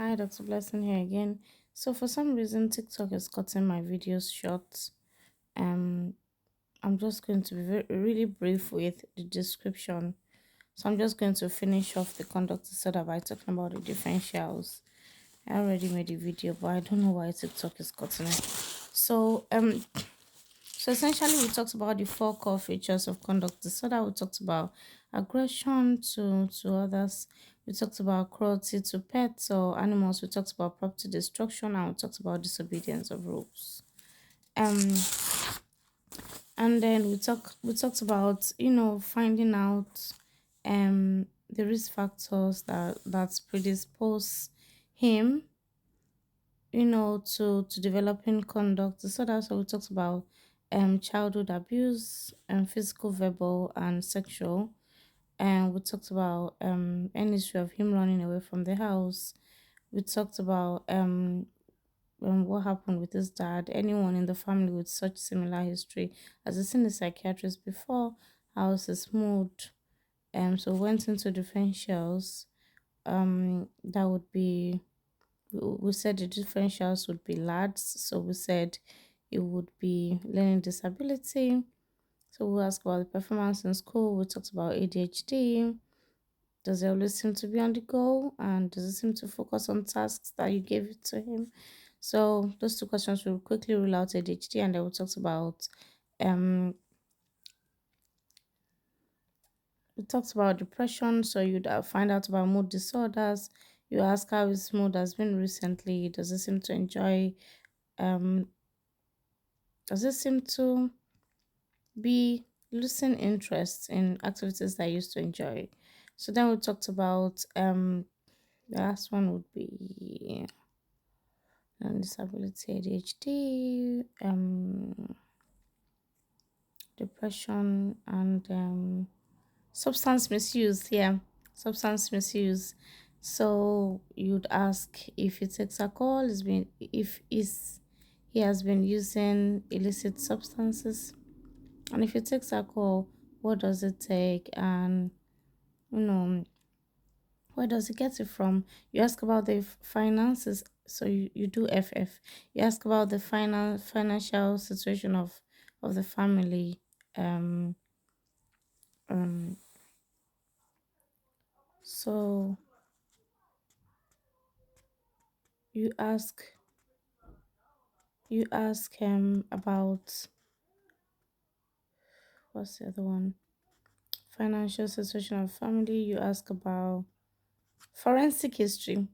Hi, Dr. Blessing here again. So for some reason, TikTok is cutting my videos short. Um, I'm just going to be really brief with the description. So I'm just going to finish off the conduct disorder by talking about the differentials. I already made a video, but I don't know why TikTok is cutting it. So essentially, we talked about the four core features of conduct disorder. We talked about aggression to others. We talked about cruelty to pets or animals. We talked about property destruction, and we talked about disobedience of rules. Um, and then we talked about finding out the risk factors that predispose him to developing conduct disorder. So we talked about childhood abuse and physical, verbal, and sexual. And we talked about any issue of him running away from the house. We talked about what happened with his dad. Anyone in the family with such similar history. As I seen the psychiatrist before, how's his mood? So we went into differentials. That would be we said the differentials would be LADs, so we said it would be learning disability. So we asked about the performance in school. We talked about ADHD. Does he always seem to be on the go? And does he seem to focus on tasks that you gave it to him? So those two questions will quickly rule out ADHD, and then we talked about um depression. So you'd find out about mood disorders. You ask how his mood has been recently. Does he seem to enjoy um does it seem to be losing interest in activities that I used to enjoy? So then we talked about the last one would be disability, ADHD, depression, and substance misuse. Yeah, substance misuse. So you'd ask if he takes alcohol, is been if is he has been using illicit substances. And if it takes alcohol, what does it take? And you know, where does it get it from? You ask about the finances, so you do FF. You ask about the financial situation of the family. Um um so you ask about what's the other one? Financial situation of family. You ask about forensic history.